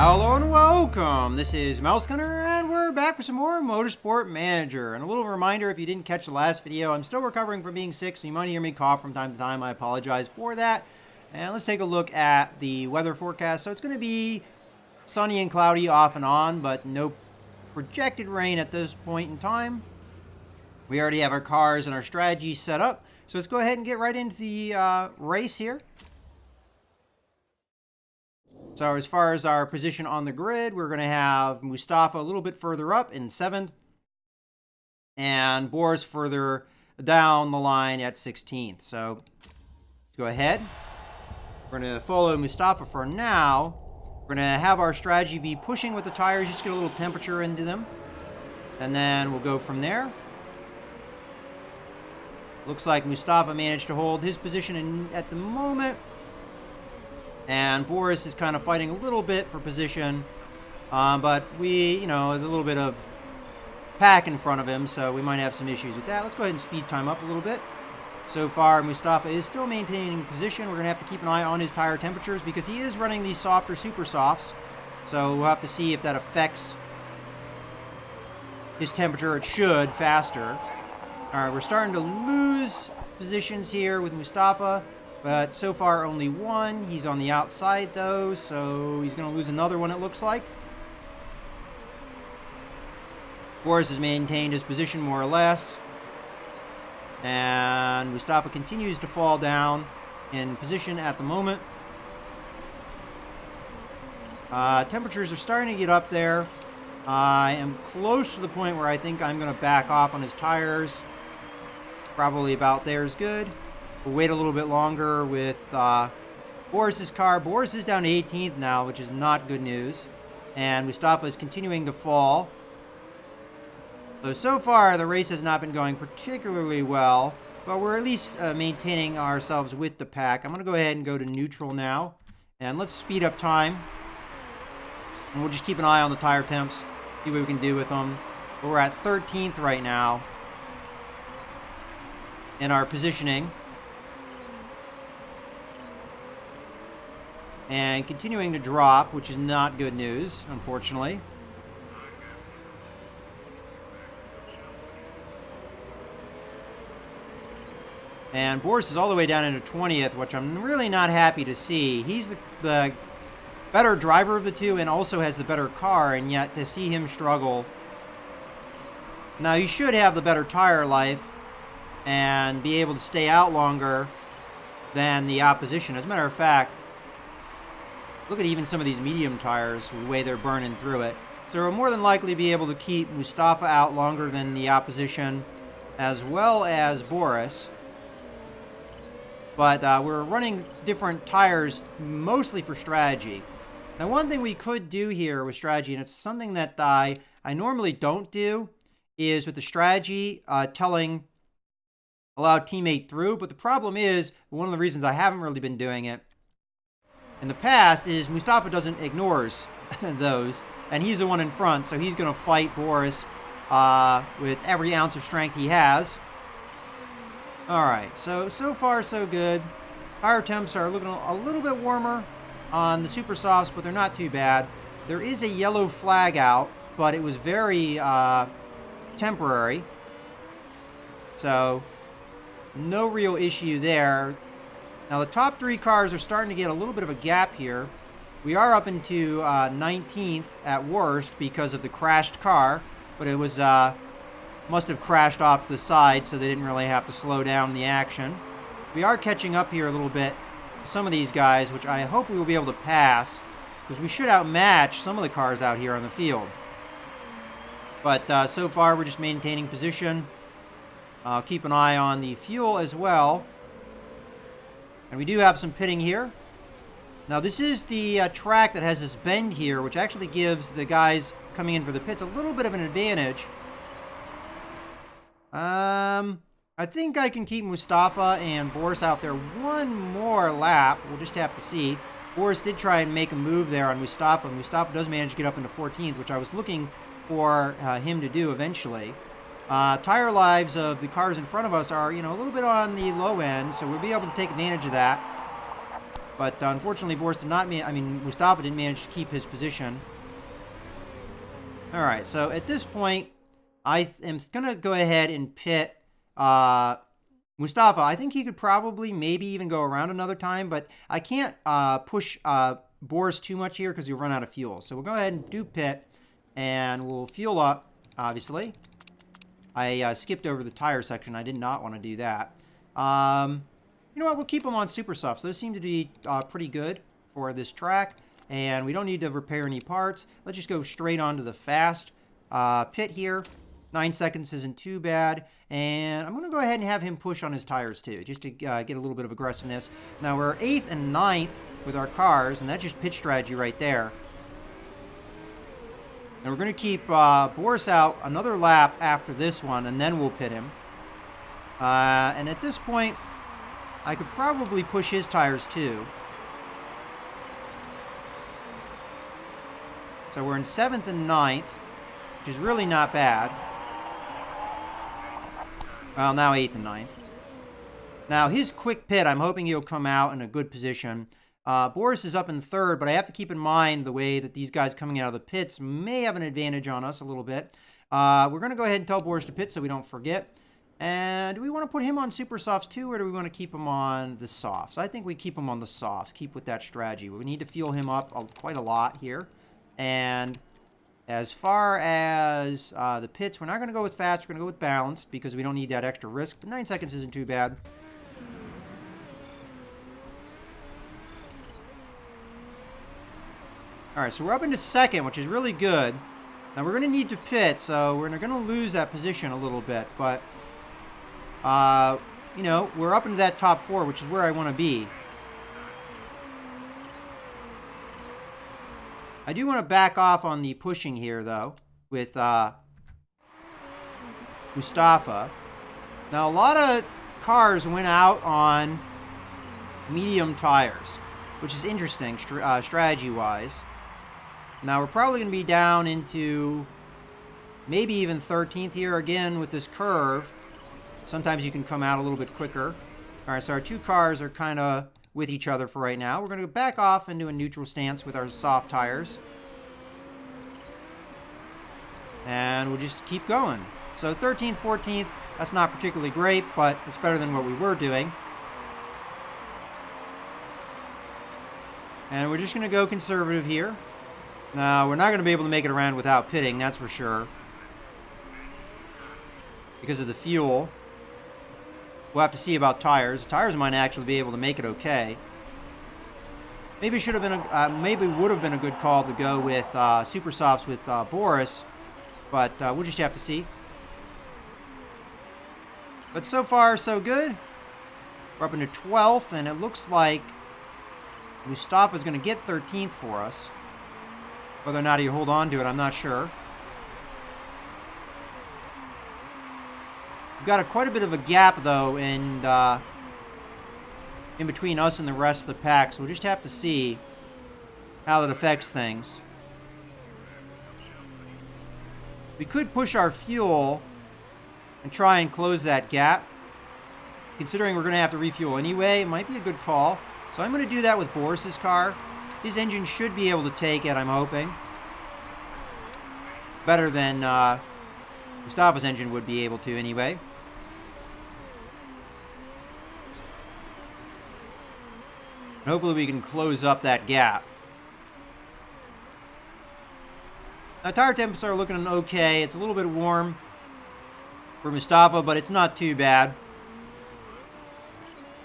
Hello and welcome. This is Mouse Gunner, and we're back with some more Motorsport Manager. And a little reminder, if you didn't catch the last video, I'm still recovering from being sick, so you might hear me cough from time to time. I apologize for that. And let's take a look at the weather forecast. So it's going to be sunny and cloudy off and on, but no projected rain at this point in time. We already have our cars and our strategies set up, so let's go ahead and get right into the race here. So as far as our position on the grid, we're going to have Mustafa a little bit further up in 7th. And Boris further down the line at 16th. So let's go ahead. We're going to follow Mustafa for now. We're going to have our strategy be pushing with the tires, just get a little temperature into them. And then we'll go from there. Looks like Mustafa managed to hold his position at the moment. And Boris is kind of fighting a little bit for position. But there's a little bit of pack in front of him, so we might have some issues with that. Let's go ahead and speed time up a little bit. So far, Mustafa is still maintaining position. We're going to have to keep an eye on his tire temperatures because he is running these softer super softs. So we'll have to see if that affects his temperature. It should, faster. All right, we're starting to lose positions here with Mustafa. But so far, only one. He's on the outside, though, so he's going to lose another one, it looks like. Boris has maintained his position more or less. And Mustafa continues to fall down in position at the moment. Temperatures are starting to get up there. I am close to the point where I think I'm going to back off on his tires. Probably about there is good. We'll wait a little bit longer with Boris's car. Boris is down to 18th now, which is not good news. And Mustafa is continuing to fall. So far, the race has not been going particularly well. But we're at least maintaining ourselves with the pack. I'm going to go ahead and go to neutral now. And let's speed up time. And we'll just keep an eye on the tire temps. See what we can do with them. But we're at 13th right now in our positioning. And continuing to drop, which is not good news, unfortunately. And Boris is all the way down into 20th, which I'm really not happy to see. He's the better driver of the two and also has the better car, and yet to see him struggle. Now, you should have the better tire life and be able to stay out longer than the opposition. As a matter of fact, look at even some of these medium tires, the way they're burning through it. So we'll more than likely be able to keep Mustafa out longer than the opposition, as well as Boris. But we're running different tires, mostly for strategy. Now, one thing we could do here with strategy, and it's something that I normally don't do, is with the strategy, allow teammate through. But the problem is, one of the reasons I haven't really been doing it in the past is Mustafa ignores those, and he's the one in front, so he's going to fight Boris with every ounce of strength he has. Alright, so far so good. Tire temps are looking a little bit warmer on the super softs, but they're not too bad. There is a yellow flag out, but it was very temporary. So, no real issue there. Now, the top three cars are starting to get a little bit of a gap here. We are up into 19th at worst because of the crashed car, but it was must have crashed off the side, so they didn't really have to slow down the action. We are catching up here a little bit. Some of these guys, which I hope we will be able to pass, because we should outmatch some of the cars out here on the field. But so far, we're just maintaining position. Keep an eye on the fuel as well. And we do have some pitting here. Now, this is the track that has this bend here, which actually gives the guys coming in for the pits a little bit of an advantage. I think I can keep Mustafa and Boris out there one more lap. We'll just have to see. Boris did try and make a move there on Mustafa. Mustafa does manage to get up into 14th, which I was looking for him to do eventually. Tire lives of the cars in front of us are, a little bit on the low end, so we'll be able to take advantage of that. But unfortunately, Boris did not. Mustafa didn't manage to keep his position. All right, so at this point, I am gonna go ahead and pit Mustafa. I think he could probably maybe even go around another time, but I can't push Boris too much here because he'll run out of fuel. So we'll go ahead and do pit, and we'll fuel up, obviously. I skipped over the tire section. I did not want to do that. You know what? We'll keep them on super softs. Those seem to be pretty good for this track, and we don't need to repair any parts. Let's just go straight on to the fast pit here. 9 seconds isn't too bad, and I'm going to go ahead and have him push on his tires too, just to get a little bit of aggressiveness. Now we're 8th and 9th with our cars, and that's just pit strategy right there. And we're going to keep Boris out another lap after this one, and then we'll pit him. And at this point, I could probably push his tires too. So we're in 7th and 9th, which is really not bad. Well, now 8th and 9th. Now, his quick pit, I'm hoping he'll come out in a good position. Boris is up in 3rd, but I have to keep in mind the way that these guys coming out of the pits may have an advantage on us a little bit. We're going to go ahead and tell Boris to pit so we don't forget. And do we want to put him on super softs too, or do we want to keep him on the softs? I think we keep him on the softs. Keep with that strategy. We need to fuel him up quite a lot here. And as far as the pits, we're not going to go with fast. We're going to go with balanced because we don't need that extra risk. But 9 seconds isn't too bad. All right, so we're up into 2nd, which is really good. Now we're going to need to pit, so we're going to lose that position a little bit. But, you know, we're up into that top 4, which is where I want to be. I do want to back off on the pushing here, though, with Mustafa. Now, a lot of cars went out on medium tires, which is interesting strategy-wise. Now, we're probably going to be down into maybe even 13th here again with this curve. Sometimes you can come out a little bit quicker. All right, so our 2 cars are kind of with each other for right now. We're going to back off into a neutral stance with our soft tires. And we'll just keep going. So 13th, 14th, that's not particularly great, but it's better than what we were doing. And we're just going to go conservative here. Now, we're not going to be able to make it around without pitting, that's for sure. Because of the fuel. We'll have to see about tires. Tires might actually be able to make it okay. Maybe should have been maybe would have been a good call to go with super softs with Boris, but we'll just have to see. But so far, so good. We're up into 12th, and it looks like Mustafa's going to get 13th for us. Whether or not he'll hold on to it, I'm not sure. We've got quite a bit of a gap, though, in between us and the rest of the pack, so we'll just have to see how that affects things. We could push our fuel and try and close that gap. Considering we're going to have to refuel anyway, it might be a good call. So I'm going to do that with Boris's car. His engine should be able to take it, I'm hoping. Better than Mustafa's engine would be able to anyway. And hopefully we can close up that gap. Now, tire temps are looking okay. It's a little bit warm for Mustafa, but it's not too bad.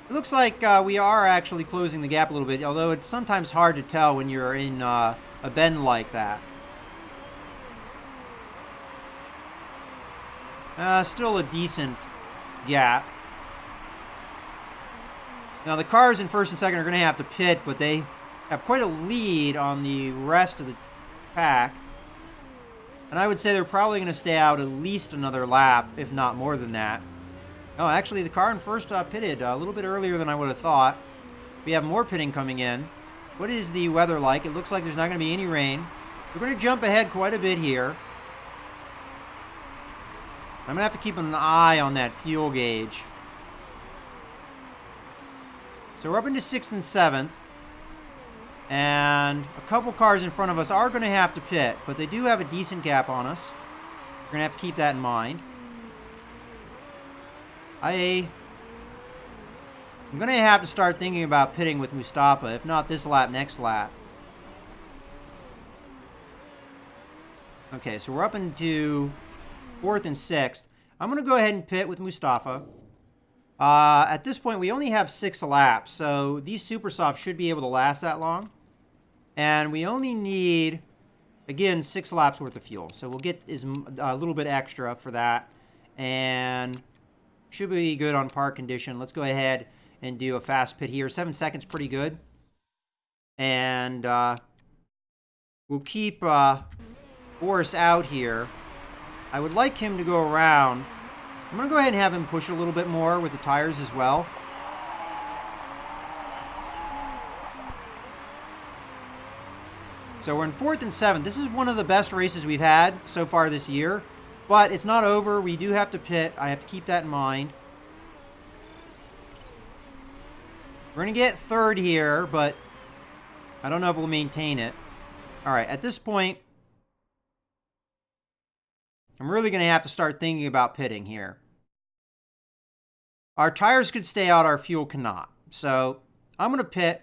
It looks like we are actually closing the gap a little bit, although it's sometimes hard to tell when you're in a bend like that. Still a decent gap. Now, the cars in 1st and 2nd are going to have to pit, but they have quite a lead on the rest of the pack. And I would say they're probably going to stay out at least another lap, if not more than that. Oh, actually, the car in 1st pitted a little bit earlier than I would have thought. We have more pitting coming in. What is the weather like? It looks like there's not going to be any rain. We're going to jump ahead quite a bit here. I'm going to have to keep an eye on that fuel gauge. So we're up into 6th and 7th. And a couple cars in front of us are going to have to pit, but they do have a decent gap on us. We're going to have to keep that in mind. I'm going to have to start thinking about pitting with Mustafa, if not this lap, next lap. Okay, so we're up into 4th and 6th. I'm going to go ahead and pit with Mustafa. At this point, we only have 6 laps, so these super softs should be able to last that long. And we only need, again, 6 laps worth of fuel. So we'll get a little bit extra for that. And should be good on park condition. Let's go ahead and do a fast pit here. 7 seconds, pretty good. And we'll keep Boris out here. I would like him to go around. I'm going to go ahead and have him push a little bit more with the tires as well. So we're in 4th and 7th. This is one of the best races we've had so far this year. But it's not over. We do have to pit. I have to keep that in mind. We're going to get 3rd here, but I don't know if we'll maintain it. All right, at this point, I'm really going to have to start thinking about pitting here. Our tires could stay out, our fuel cannot. So I'm going to pit.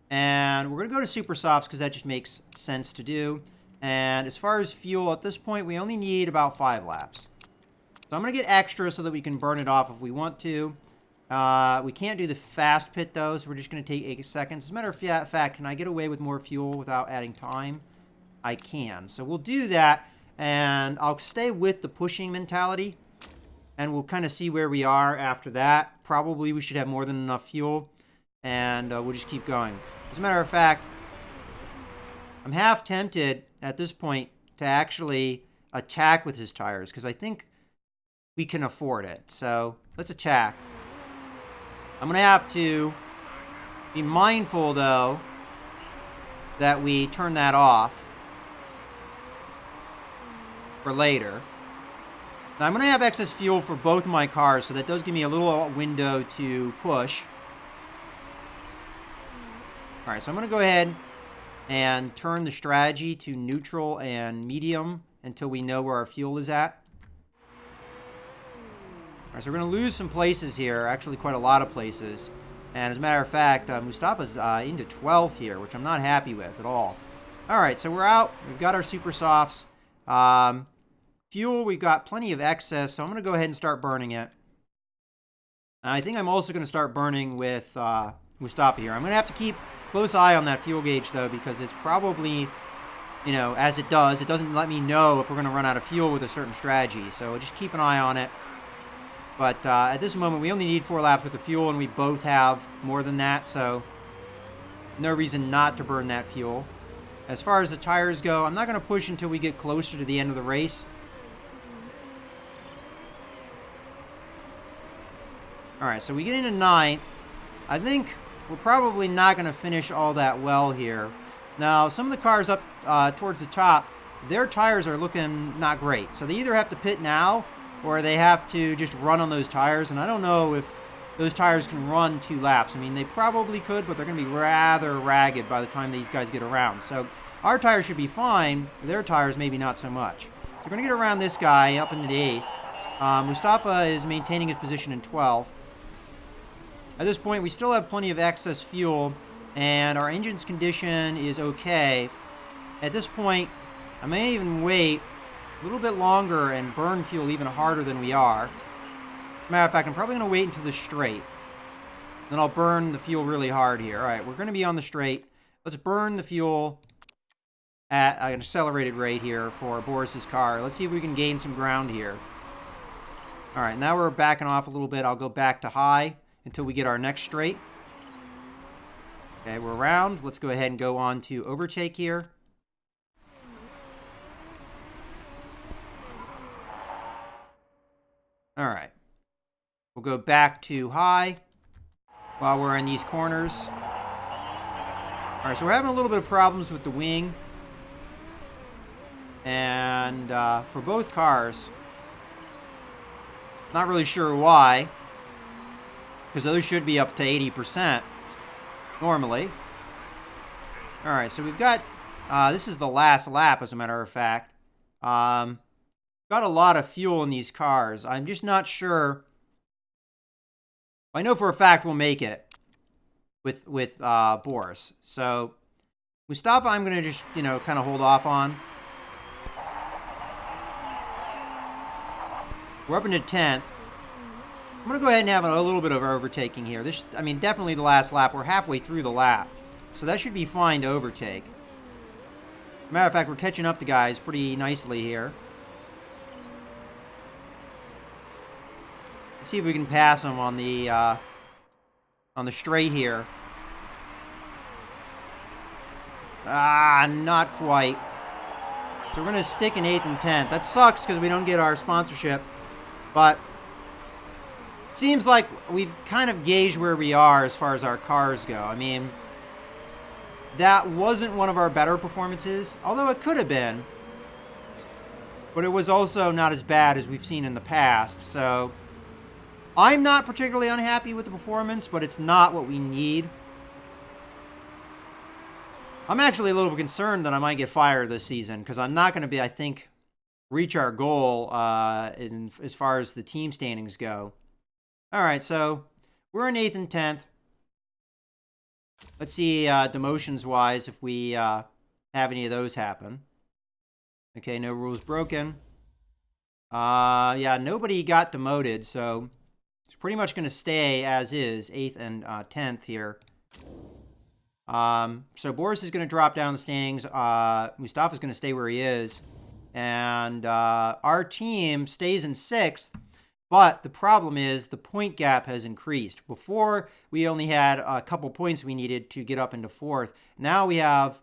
And we're going to go to super softs because that just makes sense to do. And as far as fuel, at this point, we only need about 5 laps. So I'm going to get extra so that we can burn it off if we want to. We can't do the fast pit, though, so we're just going to take 8 seconds. As a matter of fact, can I get away with more fuel without adding time? I can. So we'll do that, and I'll stay with the pushing mentality, and we'll kind of see where we are after that. Probably we should have more than enough fuel, and we'll just keep going. As a matter of fact, I'm half tempted at this point to actually attack with his tires because I think we can afford it. So let's attack. I'm going to have to be mindful, though, that we turn that off for later. Now, I'm going to have excess fuel for both of my cars, so that does give me a little window to push. All right, so I'm going to go ahead and turn the strategy to neutral and medium until we know where our fuel is at. All right, so we're going to lose some places here, actually quite a lot of places. And as a matter of fact, Mustafa's into 12th here, which I'm not happy with at all. All right, so we're out. We've got our super softs. Fuel, we've got plenty of excess, so I'm going to go ahead and start burning it. And I think I'm also going to start burning with Mustafa here. I'm going to have to keep close eye on that fuel gauge, though, because it's probably, you know, as it doesn't let me know if we're going to run out of fuel with a certain strategy. So just keep an eye on it. But at this moment, we only need 4 laps with the fuel, and we both have more than that, so no reason not to burn that fuel. As far as the tires go, I'm not going to push until we get closer to the end of the race. All right, so we get into 9th. I think we're probably not going to finish all that well here. Now, some of the cars up towards the top, their tires are looking not great. So they either have to pit now or they have to just run on those tires. And I don't know if those tires can run 2 laps. I mean, they probably could, but they're going to be rather ragged by the time these guys get around. So our tires should be fine. Their tires maybe not so much. So we're going to get around this guy up into the 8th. Mustafa is maintaining his position in 12th. At this point, we still have plenty of excess fuel, and our engine's condition is okay. At this point, I may even wait a little bit longer and burn fuel even harder than we are. Matter of fact, I'm probably going to wait until the straight. Then I'll burn the fuel really hard here. All right, we're going to be on the straight. Let's burn the fuel at an accelerated rate here for Boris's car. Let's see if we can gain some ground here. All right, now we're backing off a little bit. I'll go back to high until we get our next straight. Okay, we're around. Let's go ahead and go on to overtake here. All right. We'll go back to high while we're in these corners. All right, so we're having a little bit of problems with the wing. And for both cars, not really sure why, because those should be up to 80% normally. All right, so we've got, this is the last lap, as a matter of fact. Got a lot of fuel in these cars. I'm just not sure. I know for a fact we'll make it with Boris. So Mustafa, I'm going to just, kind of hold off on. We're up into 10th. I'm going to go ahead and have a little bit of overtaking here. Definitely the last lap. We're halfway through the lap. So that should be fine to overtake. Matter of fact, we're catching up to guys pretty nicely here. Let's see if we can pass them on the straight here. Not quite. So we're going to stick in 8th and 10th. That sucks because we don't get our sponsorship. But seems like we've kind of gauged where we are as far as our cars go. I mean, that wasn't one of our better performances, although it could have been. But it was also not as bad as we've seen in the past. So I'm not particularly unhappy with the performance, but it's not what we need. I'm actually a little bit concerned that I might get fired this season because I'm not going to be, I think, reach our goal as far as the team standings go. All right, so we're in 8th and 10th. Let's see demotions-wise if we have any of those happen. Okay, no rules broken. Yeah, nobody got demoted, so it's pretty much going to stay as is, 8th and 10th here. So Boris is going to drop down the standings. Mustafa's going to stay where he is. And our team stays in 6th. But the problem is the point gap has increased. Before, we only had a couple points we needed to get up into 4th. Now we have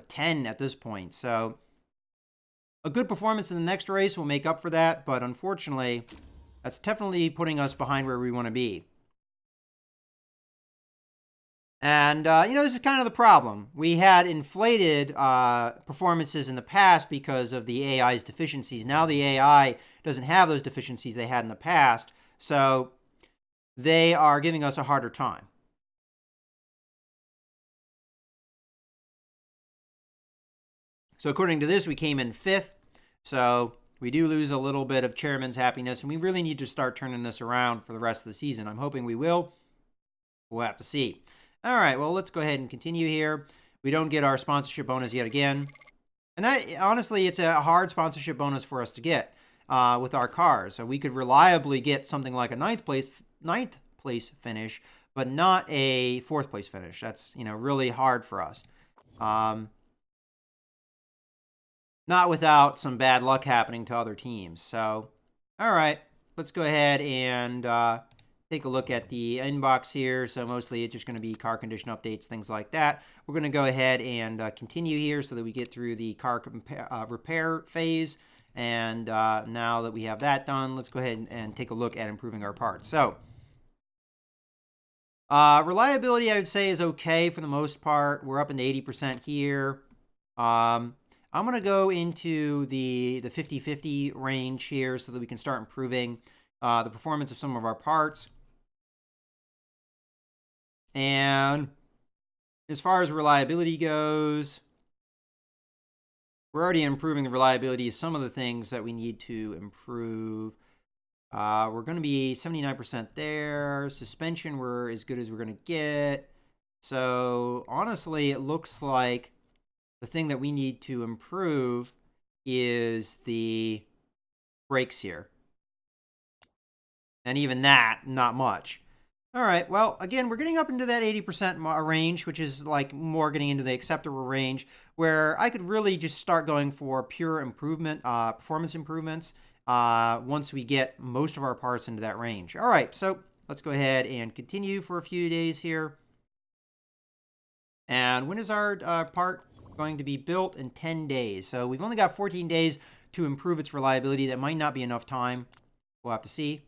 10 at this point. So a good performance in the next race will make up for that. But unfortunately, that's definitely putting us behind where we want to be. And, this is kind of the problem. We had inflated performances in the past because of the AI's deficiencies. Now the AI doesn't have those deficiencies they had in the past, so they are giving us a harder time. So according to this, we came in 5th, so we do lose a little bit of chairman's happiness, and we really need to start turning this around for the rest of the season. I'm hoping we will. We'll have to see. All right, well, let's go ahead and continue here. We don't get our sponsorship bonus yet again. And that, honestly, it's a hard sponsorship bonus for us to get with our cars. So we could reliably get something like a ninth place finish, but not a 4th place finish. That's, really hard for us. Not without some bad luck happening to other teams. So, all right, let's go ahead and take a look at the inbox here. So mostly it's just going to be car condition updates, things like that. We're going to go ahead and continue here so that we get through the car repair phase. And now that we have that done, let's go ahead and take a look at improving our parts. So reliability, I would say, is okay for the most part. We're up into 80% here. I'm going to go into the 50-50 range here so that we can start improving the performance of some of our parts. And as far as reliability goes, we're already improving the reliability of some of the things that we need to improve. We're going to be 79% there. Suspension, we're as good as we're going to get. So honestly, it looks like the thing that we need to improve is the brakes here. And even that, not much. All right, well, again, we're getting up into that 80% range, which is like more getting into the acceptable range, where I could really just start going for pure improvement, performance improvements, once we get most of our parts into that range. All right, so let's go ahead and continue for a few days here. And when is our part going to be built? In 10 days. So we've only got 14 days to improve its reliability. That might not be enough time. We'll have to see.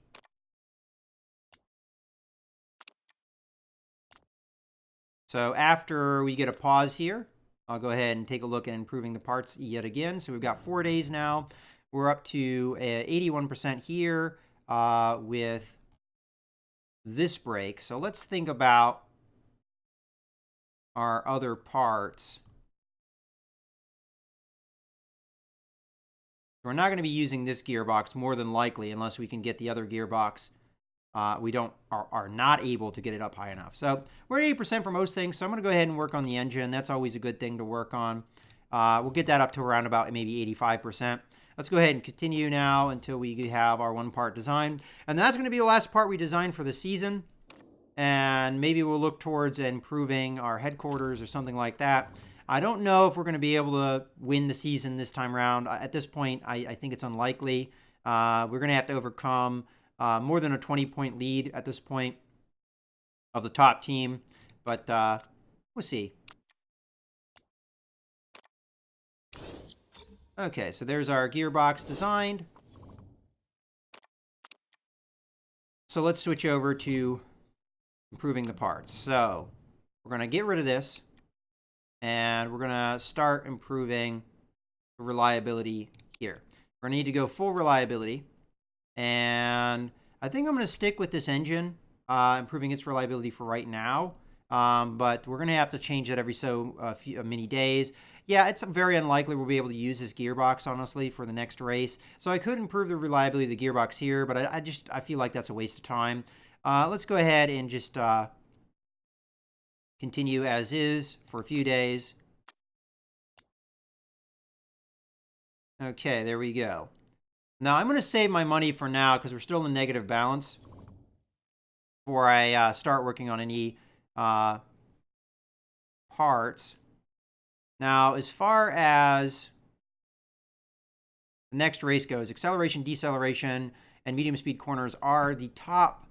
So after we get a pause here, I'll go ahead and take a look at improving the parts yet again. So we've got 4 days now. We're up to 81% here with this brake. So let's think about our other parts. We're not going to be using this gearbox more than likely unless we can get the other gearbox. We are not able to get it up high enough. So we're at 80% for most things. So I'm going to go ahead and work on the engine. That's always a good thing to work on. We'll get that up to around about maybe 85%. Let's go ahead and continue now until we have our one part design. And that's going to be the last part we design for the season. And maybe we'll look towards improving our headquarters or something like that. I don't know if we're going to be able to win the season this time around. At this point, I think it's unlikely. We're going to have to overcome more than a 20-point lead at this point of the top team. But we'll see. Okay, so there's our gearbox designed. So let's switch over to improving the parts. So we're going to get rid of this. And we're going to start improving the reliability here. We're going to need to go full reliability. And I think I'm going to stick with this engine, improving its reliability for right now. But we're going to have to change that every many days. Yeah, it's very unlikely we'll be able to use this gearbox, honestly, for the next race. So I could improve the reliability of the gearbox here, but I feel like that's a waste of time. Let's go ahead and just continue as is for a few days. Okay, there we go. Now, I'm going to save my money for now because we're still in negative balance before I start working on any parts. Now, as far as the next race goes, acceleration, deceleration, and medium speed corners are the top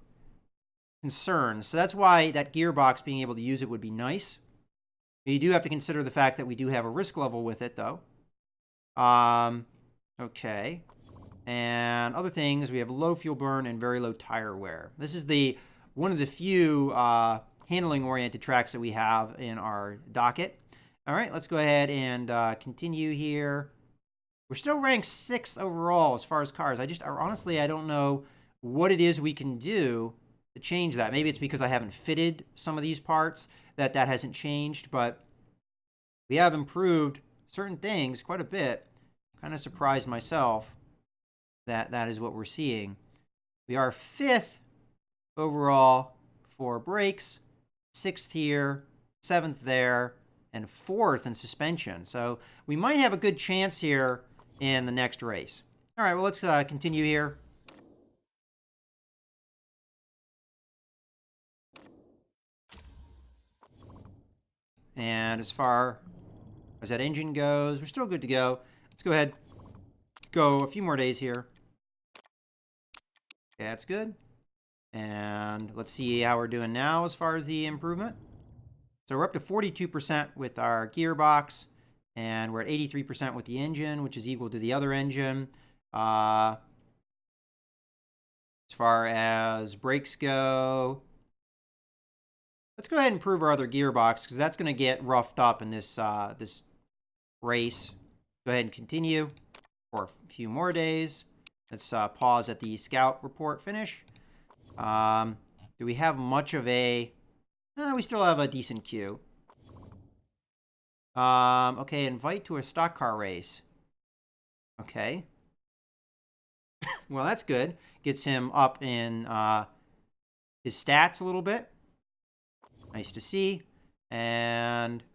concerns. So that's why that gearbox, being able to use it would be nice. You do have to consider the fact that we do have a risk level with it, though. Okay. And other things, we have low fuel burn and very low tire wear. This is one of the few handling-oriented tracks that we have in our docket. All right, let's go ahead and continue here. We're still ranked 6th overall as far as cars. Honestly, I don't know what it is we can do to change that. Maybe it's because I haven't fitted some of these parts that hasn't changed, but we have improved certain things quite a bit. Kind of surprised myself that is what we're seeing. We are 5th overall for brakes, 6th here, 7th there, and 4th in suspension. So we might have a good chance here in the next race. All right, well, let's continue here. And as far as that engine goes, we're still good to go. Let's go ahead, go a few more days here. Okay, that's good. And let's see how we're doing now as far as the improvement. So we're up to 42% with our gearbox, and we're at 83% with the engine, which is equal to the other engine. As far as brakes go, let's go ahead and improve our other gearbox because that's going to get roughed up in this this race. Go ahead and continue for a few more days. Let's pause at the scout report finish. Do we have much of a... we still have a decent queue. Okay, invite to a stock car race. Okay. Well, that's good. Gets him up in his stats a little bit. Nice to see. And as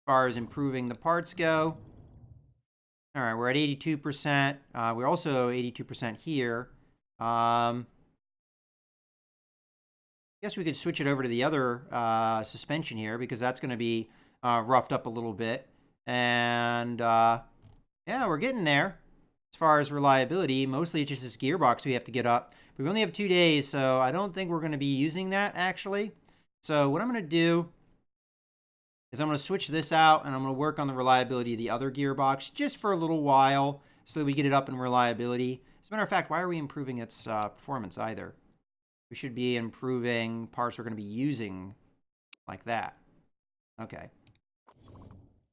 far as improving the parts go, all right, we're at 82%. We're also 82% here. Guess we could switch it over to the other suspension here because that's going to be roughed up a little bit. And yeah, we're getting there. As far as reliability, mostly it's just this gearbox we have to get up. But we only have 2 days, so I don't think we're going to be using that, actually. So what I'm going to do is I'm going to switch this out, and I'm going to work on the reliability of the other gearbox just for a little while so that we get it up in reliability. As a matter of fact, why are we improving its performance either? We should be improving parts we're going to be using like that. Okay.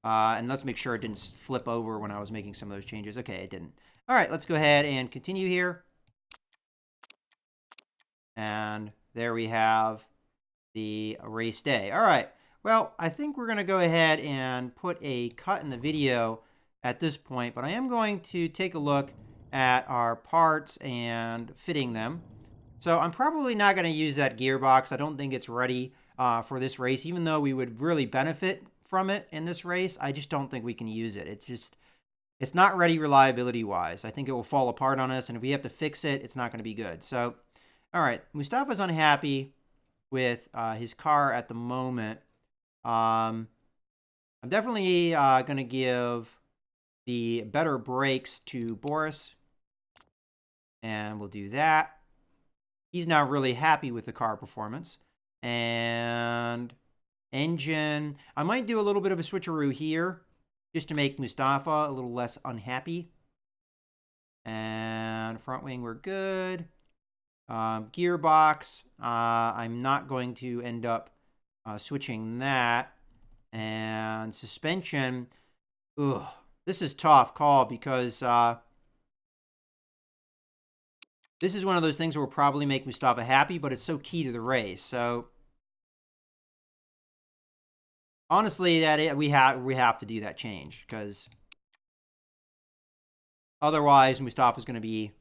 And let's make sure it didn't flip over when I was making some of those changes. Okay, it didn't. All right, let's go ahead and continue here. And there we have the race day. All right. Well, I think we're going to go ahead and put a cut in the video at this point, but I am going to take a look at our parts and fitting them. So I'm probably not going to use that gearbox. I don't think it's ready for this race, even though we would really benefit from it in this race. I just don't think we can use it. It's not ready reliability-wise. I think it will fall apart on us, and if we have to fix it, it's not going to be good. So, all right, Mustafa's unhappy with his car at the moment. I'm definitely going to give the better brakes to Boris, and we'll do that. He's now really happy with the car performance. And engine, I might do a little bit of a switcheroo here just to make Mustafa a little less unhappy. And front wing, we're good. Gearbox, I'm not going to end up switching that. And suspension, this is a tough call because this is one of those things that will probably make Mustafa happy, but it's so key to the race. So honestly, we have to do that change because otherwise Mustafa's going to be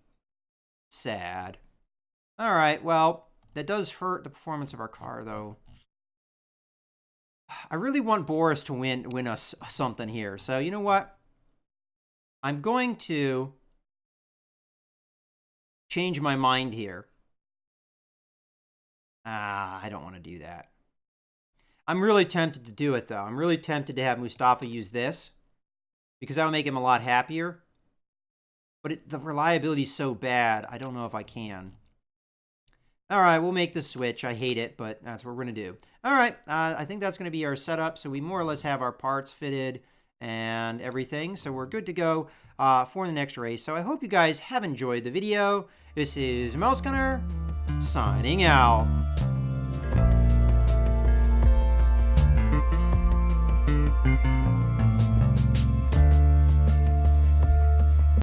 sad. All right, well, that does hurt the performance of our car, though. I really want Boris to win us something here. So you know what? I'm going to change my mind here. I don't want to do that. I'm really tempted to do it, though. I'm really tempted to have Mustafa use this because that would make him a lot happier. But the reliability is so bad, I don't know if I can. All right, we'll make the switch. I hate it, but that's what we're going to do. All right, I think that's going to be our setup. So we more or less have our parts fitted and everything. So we're good to go for the next race. So I hope you guys have enjoyed the video. This is Mouse Gunner signing out.